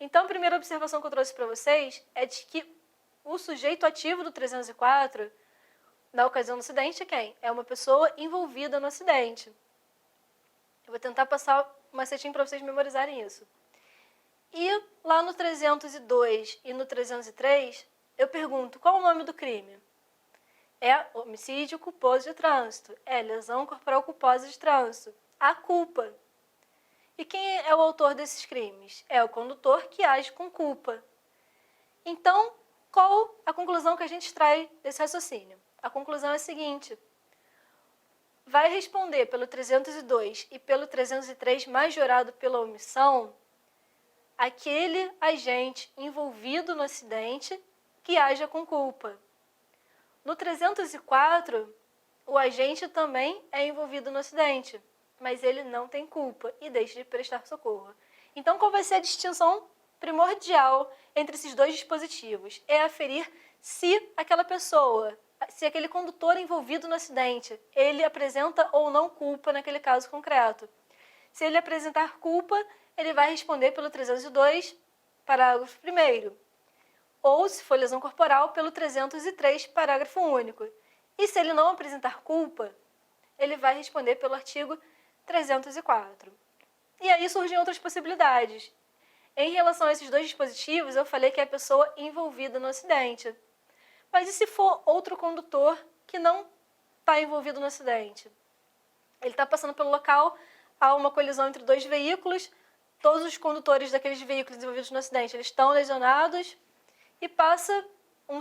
Então, a primeira observação que eu trouxe para vocês é de que o sujeito ativo do 304, na ocasião do acidente, é quem? É uma pessoa envolvida no acidente. Eu vou tentar passar um macetinho para vocês memorizarem isso. E lá no 302 e no 303, eu pergunto, qual é o nome do crime? É homicídio culposo de trânsito. É lesão corporal culposa de trânsito. A culpa. E quem é o autor desses crimes? É o condutor que age com culpa. Então, qual a conclusão que a gente extrai desse raciocínio? A conclusão é a seguinte: vai responder pelo 302 e pelo 303 majorado pela omissão aquele agente envolvido no acidente que haja com culpa. No 304, o agente também é envolvido no acidente, mas ele não tem culpa e deixa de prestar socorro. Então, qual vai ser a distinção primordial entre esses dois dispositivos? É aferir se aquela pessoa, se aquele condutor envolvido no acidente, ele apresenta ou não culpa naquele caso concreto. Se ele apresentar culpa, ele vai responder pelo 302, parágrafo 1º. Ou, se for lesão corporal, pelo 303, parágrafo único. E se ele não apresentar culpa, ele vai responder pelo artigo 304. E aí surgem outras possibilidades. Em relação a esses dois dispositivos, eu falei que é a pessoa envolvida no acidente. Mas e se for outro condutor que não está envolvido no acidente? Ele está passando pelo local, há uma colisão entre dois veículos, todos os condutores daqueles veículos envolvidos no acidente eles estão lesionados, e passa um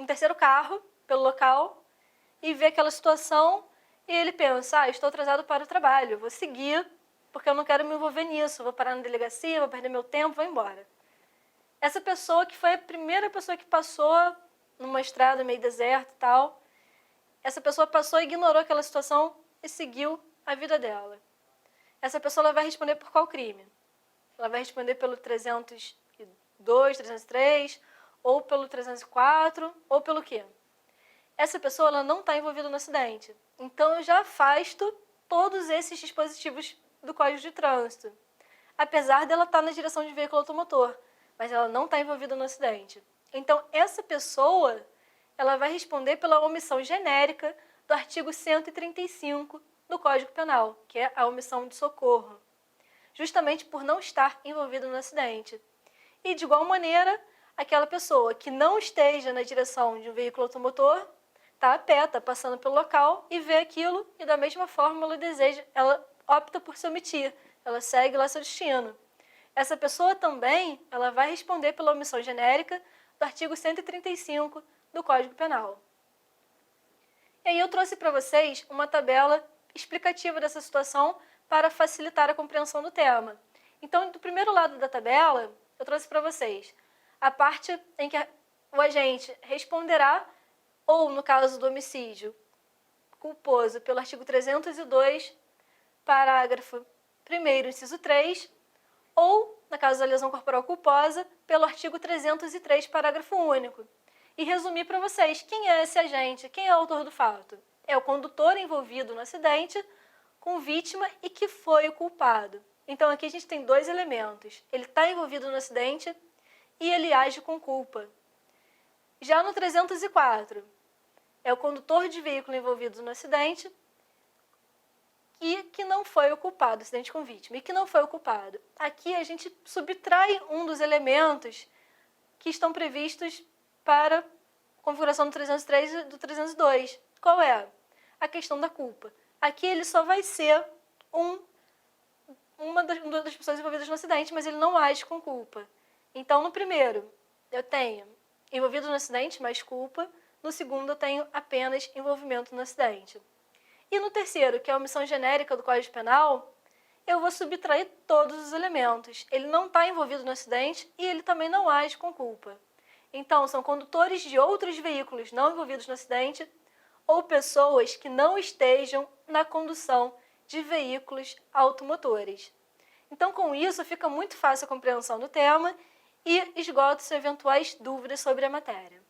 terceiro carro pelo local e vê aquela situação e ele pensa, estou atrasado para o trabalho, vou seguir porque eu não quero me envolver nisso, vou parar na delegacia, vou perder meu tempo, vou embora. Essa pessoa que foi a primeira pessoa que passou numa estrada meio deserta e tal, essa pessoa passou e ignorou aquela situação e seguiu a vida dela. Essa pessoa ela vai responder por qual crime? Ela vai responder pelo 302, 303, ou pelo 304, ou pelo quê? Essa pessoa ela não está envolvida no acidente. Então, eu já afasto todos esses dispositivos do Código de Trânsito. Apesar dela estar na direção de veículo automotor, mas ela não está envolvida no acidente. Então, essa pessoa ela vai responder pela omissão genérica do artigo 135 do Código Penal, que é a omissão de socorro, justamente por não estar envolvida no acidente. E, de igual maneira, aquela pessoa que não esteja na direção de um veículo automotor, está a pé, está passando pelo local e vê aquilo e da mesma forma ela opta por se omitir, ela segue lá seu destino. Essa pessoa também ela vai responder pela omissão genérica do artigo 135 do Código Penal. E aí eu trouxe para vocês uma tabela explicativa dessa situação para facilitar a compreensão do tema. Então, do primeiro lado da tabela, eu trouxe para vocês a parte em que o agente responderá, ou no caso do homicídio culposo, pelo artigo 302, parágrafo 1º, inciso 3, ou, na caso da lesão corporal culposa, pelo artigo 303, parágrafo único. E resumir para vocês quem é esse agente, quem é o autor do fato. É o condutor envolvido no acidente com vítima e que foi o culpado. Então, aqui a gente tem dois elementos. Ele está envolvido no acidente e ele age com culpa. Já no 304, é o condutor de veículo envolvido no acidente e que não foi o culpado, acidente com vítima, e que não foi o culpado. Aqui a gente subtrai um dos elementos que estão previstos para a configuração do 303 e do 302. Qual é? A questão da culpa. Aqui ele só vai ser uma das pessoas envolvidas no acidente, mas ele não age com culpa. Então, no primeiro, eu tenho envolvido no acidente, mais culpa. No segundo, eu tenho apenas envolvimento no acidente. E no terceiro, que é a omissão genérica do Código Penal, eu vou subtrair todos os elementos. Ele não está envolvido no acidente e ele também não age com culpa. Então, são condutores de outros veículos não envolvidos no acidente ou pessoas que não estejam na condução de veículos automotores. Então, com isso, fica muito fácil a compreensão do tema e esgoto-se eventuais dúvidas sobre a matéria.